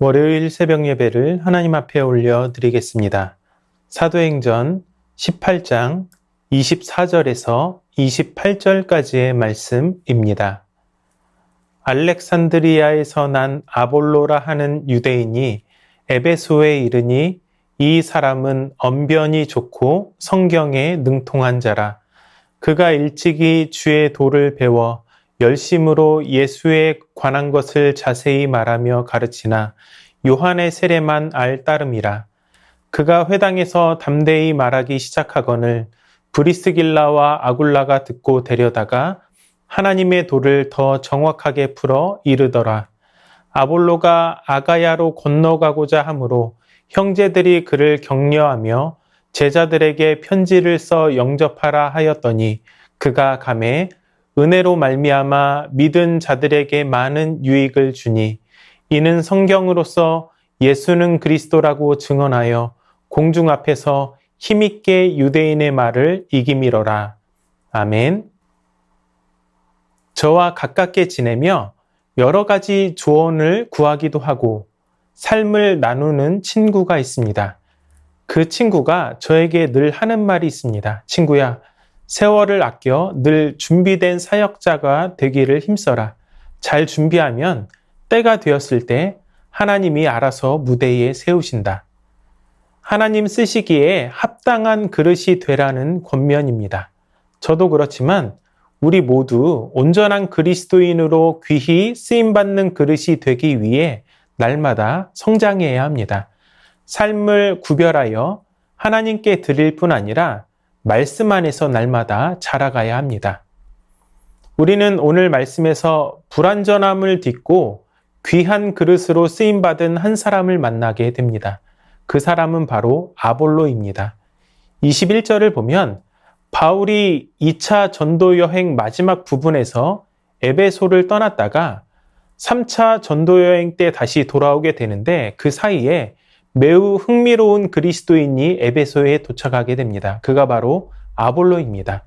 월요일 새벽 예배를 하나님 앞에 올려드리겠습니다. 사도행전 18장 24절에서 28절까지의 말씀입니다. 알렉산드리아에서 난 아볼로라 하는 유대인이 에베소에 이르니 이 사람은 언변이 좋고 성경에 능통한 자라. 그가 일찍이 주의 도를 배워 열심으로 예수에 관한 것을 자세히 말하며 가르치나 요한의 세례만 알 따름이라. 그가 회당에서 담대히 말하기 시작하거늘 브리스길라와 아굴라가 듣고 데려다가 하나님의 도를 더 정확하게 풀어 이르더라. 아볼로가 아가야로 건너가고자 하므로 형제들이 그를 격려하며 제자들에게 편지를 써 영접하라 하였더니 그가 가매 은혜로 말미암아 믿은 자들에게 많은 유익을 주니 이는 성경으로서 예수는 그리스도라고 증언하여 공중 앞에서 힘있게 유대인의 말을 이기미러라. 아멘. 저와 가깝게 지내며 여러 가지 조언을 구하기도 하고 삶을 나누는 친구가 있습니다. 그 친구가 저에게 늘 하는 말이 있습니다. 친구야, 세월을 아껴 늘 준비된 사역자가 되기를 힘써라. 잘 준비하면 때가 되었을 때 하나님이 알아서 무대에 세우신다. 하나님 쓰시기에 합당한 그릇이 되라는 권면입니다. 저도 그렇지만 우리 모두 온전한 그리스도인으로 귀히 쓰임받는 그릇이 되기 위해 날마다 성장해야 합니다. 삶을 구별하여 하나님께 드릴 뿐 아니라 말씀 안에서 날마다 자라가야 합니다. 우리는 오늘 말씀에서 불완전함을 딛고 귀한 그릇으로 쓰임받은 한 사람을 만나게 됩니다. 그 사람은 바로 아볼로입니다. 21절을 보면 바울이 2차 전도 여행 마지막 부분에서 에베소를 떠났다가 3차 전도 여행 때 다시 돌아오게 되는데 그 사이에 매우 흥미로운 그리스도인이 에베소에 도착하게 됩니다. 그가 바로 아볼로입니다.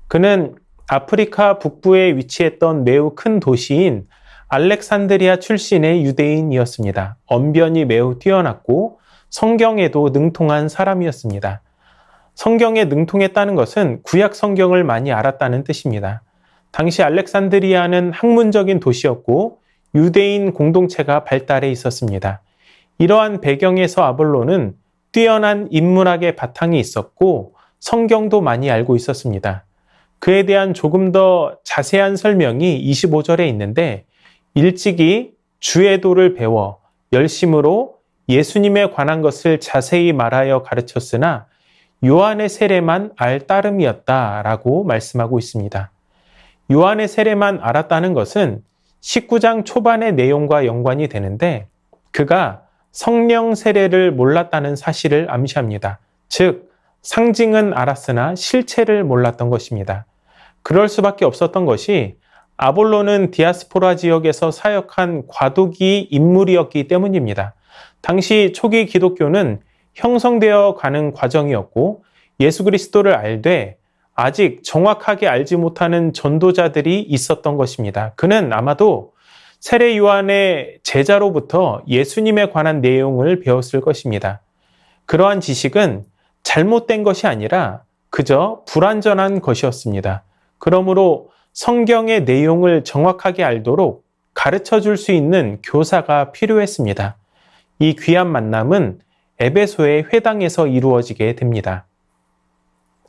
그는 아프리카 북부에 위치했던 매우 큰 도시인 알렉산드리아 출신의 유대인이었습니다. 언변이 매우 뛰어났고 성경에도 능통한 사람이었습니다. 성경에 능통했다는 것은 구약 성경을 많이 알았다는 뜻입니다. 당시 알렉산드리아는 학문적인 도시였고 유대인 공동체가 발달해 있었습니다. 이러한 배경에서 아볼로는 뛰어난 인문학의 바탕이 있었고 성경도 많이 알고 있었습니다. 그에 대한 조금 더 자세한 설명이 25절에 있는데 일찍이 주의 도를 배워 열심으로 예수님에 관한 것을 자세히 말하여 가르쳤으나 요한의 세례만 알 따름이었다라고 말씀하고 있습니다. 요한의 세례만 알았다는 것은 19장 초반의 내용과 연관이 되는데 그가 성령 세례를 몰랐다는 사실을 암시합니다. 즉, 상징은 알았으나 실체를 몰랐던 것입니다. 그럴 수밖에 없었던 것이 아볼로는 디아스포라 지역에서 사역한 과도기 인물이었기 때문입니다. 당시 초기 기독교는 형성되어 가는 과정이었고 예수 그리스도를 알되 아직 정확하게 알지 못하는 전도자들이 있었던 것입니다. 그는 아마도 세례 요한의 제자로부터 예수님에 관한 내용을 배웠을 것입니다. 그러한 지식은 잘못된 것이 아니라 그저 불완전한 것이었습니다. 그러므로 성경의 내용을 정확하게 알도록 가르쳐 줄 수 있는 교사가 필요했습니다. 이 귀한 만남은 에베소의 회당에서 이루어지게 됩니다.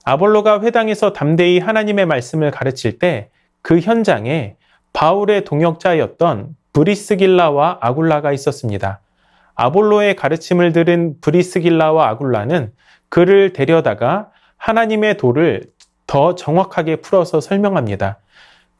아볼로가 회당에서 담대히 하나님의 말씀을 가르칠 때 그 현장에 바울의 동역자였던 브리스길라와 아굴라가 있었습니다. 아볼로의 가르침을 들은 브리스길라와 아굴라는 그를 데려다가 하나님의 도를 더 정확하게 풀어서 설명합니다.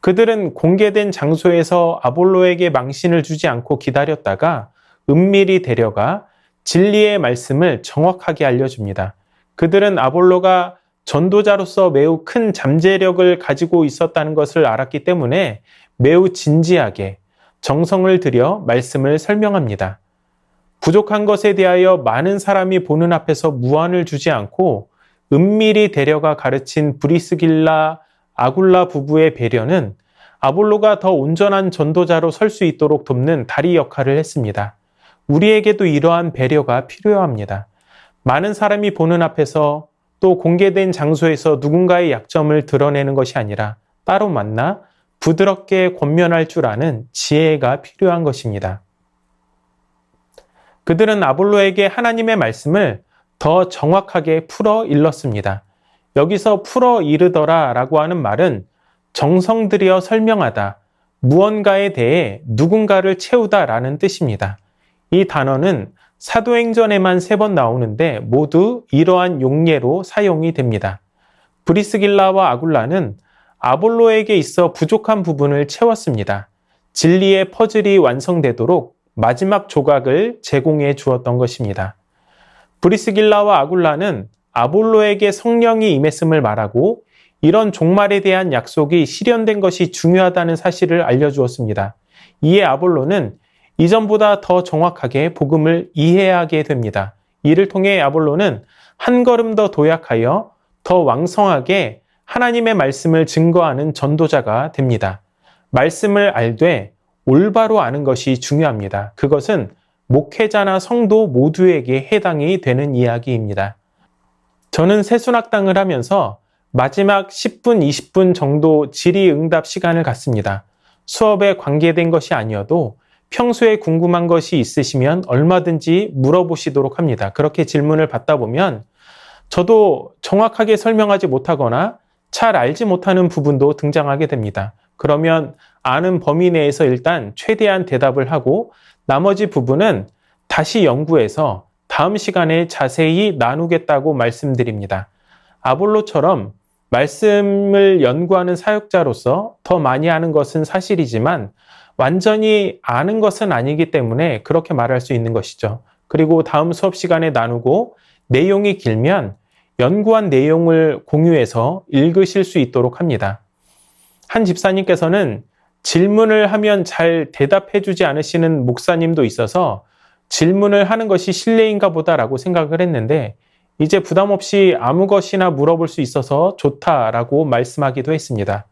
그들은 공개된 장소에서 아볼로에게 망신을 주지 않고 기다렸다가 은밀히 데려가 진리의 말씀을 정확하게 알려줍니다. 그들은 아볼로가 전도자로서 매우 큰 잠재력을 가지고 있었다는 것을 알았기 때문에 매우 진지하게 정성을 들여 말씀을 설명합니다. 부족한 것에 대하여 많은 사람이 보는 앞에서 무안을 주지 않고 은밀히 데려가 가르친 브리스길라, 아굴라 부부의 배려는 아볼로가 더 온전한 전도자로 설 수 있도록 돕는 다리 역할을 했습니다. 우리에게도 이러한 배려가 필요합니다. 많은 사람이 보는 앞에서 또 공개된 장소에서 누군가의 약점을 드러내는 것이 아니라 따로 만나 부드럽게 권면할 줄 아는 지혜가 필요한 것입니다. 그들은 아볼로에게 하나님의 말씀을 더 정확하게 풀어 일렀습니다. 여기서 풀어 이르더라 라고 하는 말은 정성 들여 설명하다, 무언가에 대해 누군가를 채우다 라는 뜻입니다. 이 단어는 사도행전에만 3번 나오는데 모두 이러한 용례로 사용이 됩니다. 브리스길라와 아굴라는 아볼로에게 있어 부족한 부분을 채웠습니다. 진리의 퍼즐이 완성되도록 마지막 조각을 제공해 주었던 것입니다. 브리스길라와 아굴라는 아볼로에게 성령이 임했음을 말하고 이런 종말에 대한 약속이 실현된 것이 중요하다는 사실을 알려주었습니다. 이에 아볼로는 이전보다 더 정확하게 복음을 이해하게 됩니다. 이를 통해 아볼로는 한 걸음 더 도약하여 더 왕성하게 하나님의 말씀을 증거하는 전도자가 됩니다. 말씀을 알되 올바로 아는 것이 중요합니다. 그것은 목회자나 성도 모두에게 해당이 되는 이야기입니다. 저는 새순학당을 하면서 마지막 10분, 20분 정도 질의응답 시간을 갖습니다. 수업에 관계된 것이 아니어도 평소에 궁금한 것이 있으시면 얼마든지 물어보시도록 합니다. 그렇게 질문을 받다 보면 저도 정확하게 설명하지 못하거나 잘 알지 못하는 부분도 등장하게 됩니다. 그러면 아는 범위 내에서 일단 최대한 대답을 하고 나머지 부분은 다시 연구해서 다음 시간에 자세히 나누겠다고 말씀드립니다. 아볼로처럼 말씀을 연구하는 사역자로서 더 많이 아는 것은 사실이지만 완전히 아는 것은 아니기 때문에 그렇게 말할 수 있는 것이죠. 그리고 다음 수업 시간에 나누고 내용이 길면 연구한 내용을 공유해서 읽으실 수 있도록 합니다. 한 집사님께서는 질문을 하면 잘 대답해 주지 않으시는 목사님도 있어서 질문을 하는 것이 실례인가 보다라고 생각을 했는데 이제 부담 없이 아무 것이나 물어볼 수 있어서 좋다라고 말씀하기도 했습니다.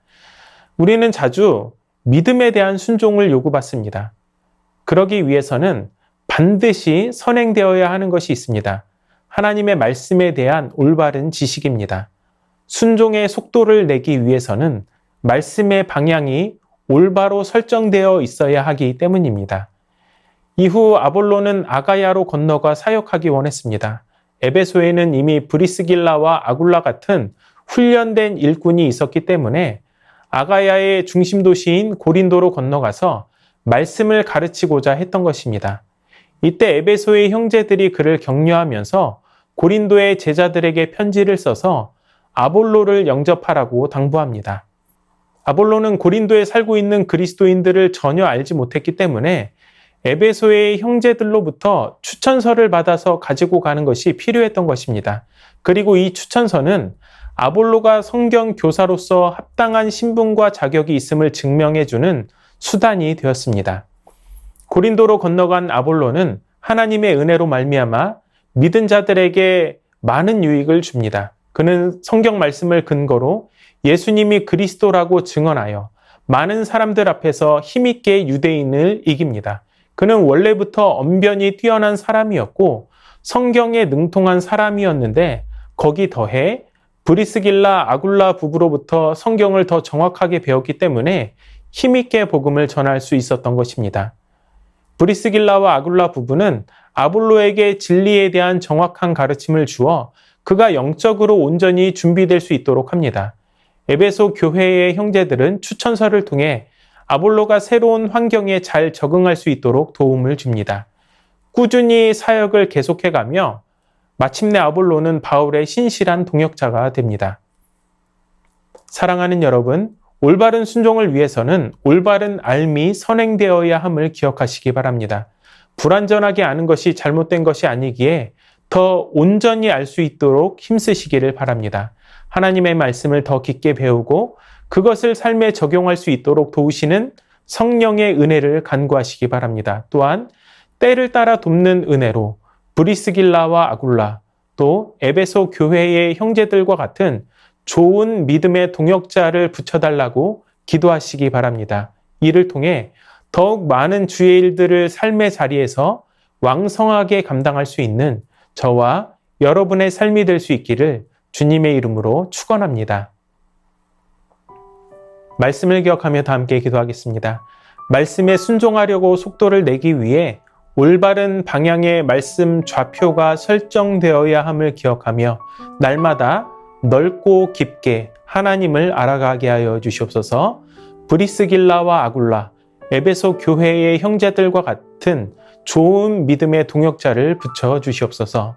우리는 자주 믿음에 대한 순종을 요구받습니다. 그러기 위해서는 반드시 선행되어야 하는 것이 있습니다. 하나님의 말씀에 대한 올바른 지식입니다. 순종의 속도를 내기 위해서는 말씀의 방향이 올바로 설정되어 있어야 하기 때문입니다. 이후 아볼로는 아가야로 건너가 사역하기 원했습니다. 에베소에는 이미 브리스길라와 아굴라 같은 훈련된 일꾼이 있었기 때문에 아가야의 중심 도시인 고린도로 건너가서 말씀을 가르치고자 했던 것입니다. 이때 에베소의 형제들이 그를 격려하면서 고린도의 제자들에게 편지를 써서 아볼로를 영접하라고 당부합니다. 아볼로는 고린도에 살고 있는 그리스도인들을 전혀 알지 못했기 때문에 에베소의 형제들로부터 추천서를 받아서 가지고 가는 것이 필요했던 것입니다. 그리고 이 추천서는 아볼로가 성경 교사로서 합당한 신분과 자격이 있음을 증명해주는 수단이 되었습니다. 고린도로 건너간 아볼로는 하나님의 은혜로 말미암아 믿은 자들에게 많은 유익을 줍니다. 그는 성경 말씀을 근거로 예수님이 그리스도라고 증언하여 많은 사람들 앞에서 힘있게 유대인을 이깁니다. 그는 원래부터 언변이 뛰어난 사람이었고 성경에 능통한 사람이었는데 거기 더해 브리스길라 아굴라 부부로부터 성경을 더 정확하게 배웠기 때문에 힘있게 복음을 전할 수 있었던 것입니다. 브리스길라와 아굴라 부부는 아볼로에게 진리에 대한 정확한 가르침을 주어 그가 영적으로 온전히 준비될 수 있도록 합니다. 에베소 교회의 형제들은 추천서를 통해 아볼로가 새로운 환경에 잘 적응할 수 있도록 도움을 줍니다. 꾸준히 사역을 계속해가며 마침내 아볼로는 바울의 신실한 동역자가 됩니다. 사랑하는 여러분, 올바른 순종을 위해서는 올바른 알미 선행되어야 함을 기억하시기 바랍니다. 불완전하게 아는 것이 잘못된 것이 아니기에 더 온전히 알 수 있도록 힘쓰시기를 바랍니다. 하나님의 말씀을 더 깊게 배우고 그것을 삶에 적용할 수 있도록 도우시는 성령의 은혜를 간구하시기 바랍니다. 또한 때를 따라 돕는 은혜로 브리스길라와 아굴라 또 에베소 교회의 형제들과 같은 좋은 믿음의 동역자를 붙여달라고 기도하시기 바랍니다. 이를 통해 더욱 많은 주의 일들을 삶의 자리에서 왕성하게 감당할 수 있는 저와 여러분의 삶이 될 수 있기를 주님의 이름으로 축원합니다. 말씀을 기억하며 다 함께 기도하겠습니다. 말씀에 순종하려고 속도를 내기 위해 올바른 방향의 말씀 좌표가 설정되어야 함을 기억하며 날마다 넓고 깊게 하나님을 알아가게 하여 주시옵소서. 브리스길라와 아굴라, 에베소 교회의 형제들과 같은 좋은 믿음의 동역자를 붙여 주시옵소서.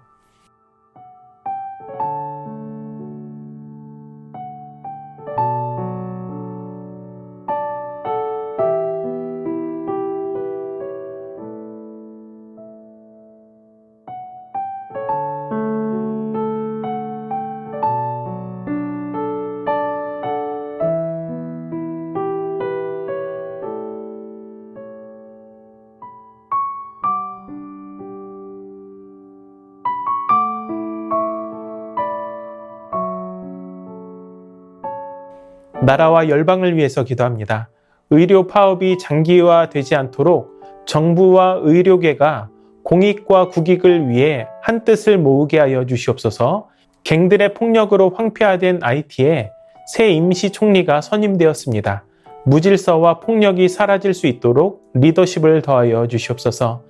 나라와 열방을 위해서 기도합니다. 의료 파업이 장기화되지 않도록 정부와 의료계가 공익과 국익을 위해 한 뜻을 모으게 하여 주시옵소서. 갱들의 폭력으로 황폐화된 IT에 새 임시 총리가 선임되었습니다. 무질서와 폭력이 사라질 수 있도록 리더십을 더하여 주시옵소서.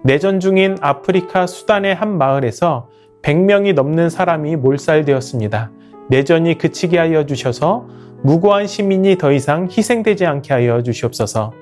내전 중인 아프리카 수단의 한 마을에서 100명이 넘는 사람이 몰살되었습니다. 내전이 그치게 하여 주셔서 무고한 시민이 더 이상 희생되지 않게 하여 주시옵소서.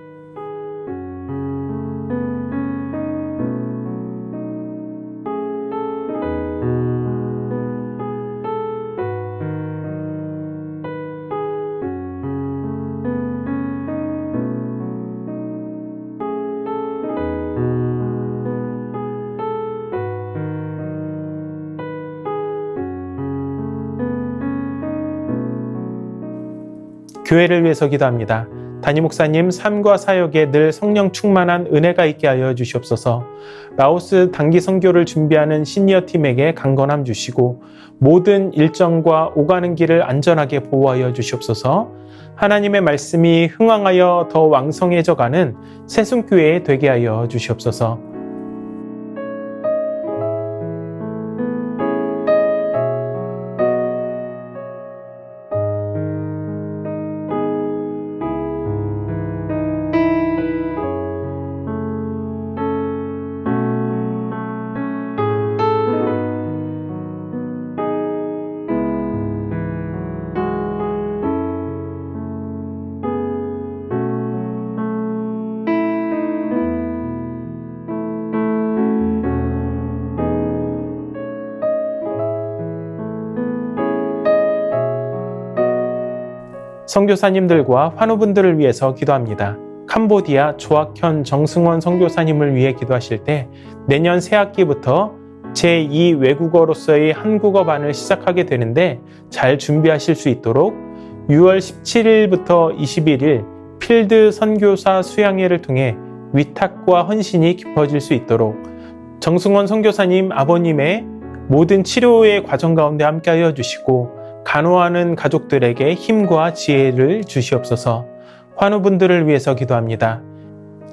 교회를 위해서 기도합니다. 담임 목사님 삶과 사역에 늘 성령 충만한 은혜가 있게 하여 주시옵소서. 라오스 단기 선교를 준비하는 시니어 팀에게 강건함 주시고 모든 일정과 오가는 길을 안전하게 보호하여 주시옵소서. 하나님의 말씀이 흥왕하여 더 왕성해져가는 새순교회 되게 하여 주시옵소서. 선교사님들과 환우분들을 위해서 기도합니다. 캄보디아 조학현 정승원 선교사님을 위해 기도하실 때 내년 새학기부터 제2 외국어로서의 한국어반을 시작하게 되는데 잘 준비하실 수 있도록 6월 17일부터 21일 필드 선교사 수양회를 통해 위탁과 헌신이 깊어질 수 있도록 정승원 선교사님 아버님의 모든 치료의 과정 가운데 함께하여 주시고 간호하는 가족들에게 힘과 지혜를 주시옵소서. 환우분들을 위해서 기도합니다.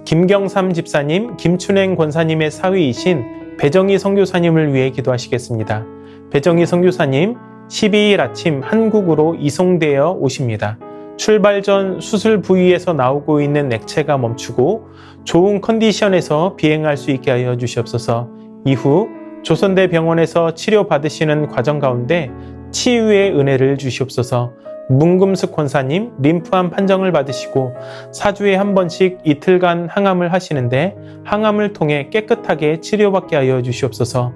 김경삼 집사님, 김춘행 권사님의 사위이신 배정희 선교사님을 위해 기도하시겠습니다. 배정희 선교사님 12일 아침 한국으로 이송되어 오십니다. 출발 전 수술 부위에서 나오고 있는 액체가 멈추고 좋은 컨디션에서 비행할 수 있게 하여 주시옵소서. 이후 조선대 병원에서 치료받으시는 과정 가운데 치유의 은혜를 주시옵소서. 문금숙 권사님 림프암 판정을 받으시고 4주에 한 번씩 이틀간 항암을 하시는데 항암을 통해 깨끗하게 치료받게 하여 주시옵소서.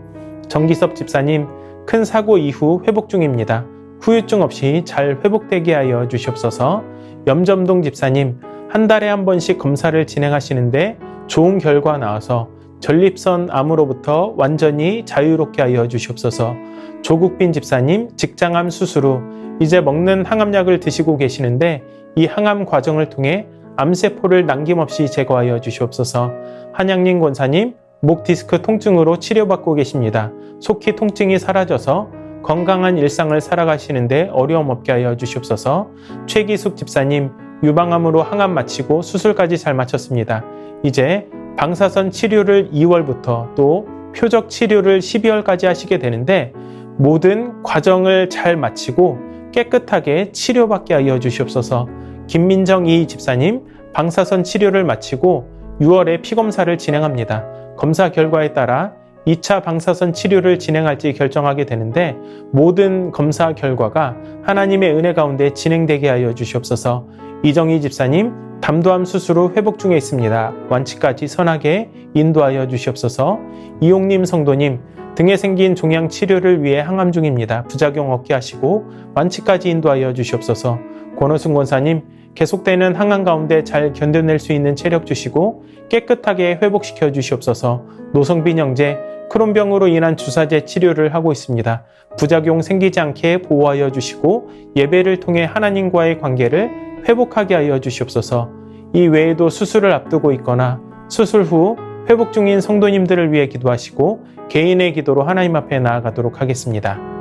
정기섭 집사님 큰 사고 이후 회복 중입니다. 후유증 없이 잘 회복되게 하여 주시옵소서. 염점동 집사님 한 달에 한 번씩 검사를 진행하시는데 좋은 결과 나와서 전립선 암으로부터 완전히 자유롭게 하여 주시옵소서. 조국빈 집사님 직장암 수술 후 이제 먹는 항암약을 드시고 계시는데 이 항암 과정을 통해 암세포를 남김없이 제거하여 주시옵소서. 한양림 권사님 목 디스크 통증으로 치료받고 계십니다. 속히 통증이 사라져서 건강한 일상을 살아가시는데 어려움 없게 하여 주시옵소서. 최기숙 집사님 유방암으로 항암 마치고 수술까지 잘 마쳤습니다. 이제 방사선 치료를 2월부터 또 표적 치료를 12월까지 하시게 되는데 모든 과정을 잘 마치고 깨끗하게 치료받게 하여 주시옵소서. 김민정 이 집사님 방사선 치료를 마치고 6월에 피검사를 진행합니다. 검사 결과에 따라 2차 방사선 치료를 진행할지 결정하게 되는데 모든 검사 결과가 하나님의 은혜 가운데 진행되게 하여 주시옵소서. 이정희 집사님 담도암 수술 후 회복 중에 있습니다. 완치까지 선하게 인도하여 주시옵소서. 이용님 성도님 등에 생긴 종양 치료를 위해 항암 중입니다. 부작용 없게 하시고 완치까지 인도하여 주시옵소서. 권호승 권사님 계속되는 항암 가운데 잘 견뎌낼 수 있는 체력 주시고 깨끗하게 회복시켜 주시옵소서. 노성빈 형제 크론병으로 인한 주사제 치료를 하고 있습니다. 부작용 생기지 않게 보호하여 주시고 예배를 통해 하나님과의 관계를 회복하게 하여 주시옵소서. 이 외에도 수술을 앞두고 있거나 수술 후 회복 중인 성도님들을 위해 기도하시고 개인의 기도로 하나님 앞에 나아가도록 하겠습니다.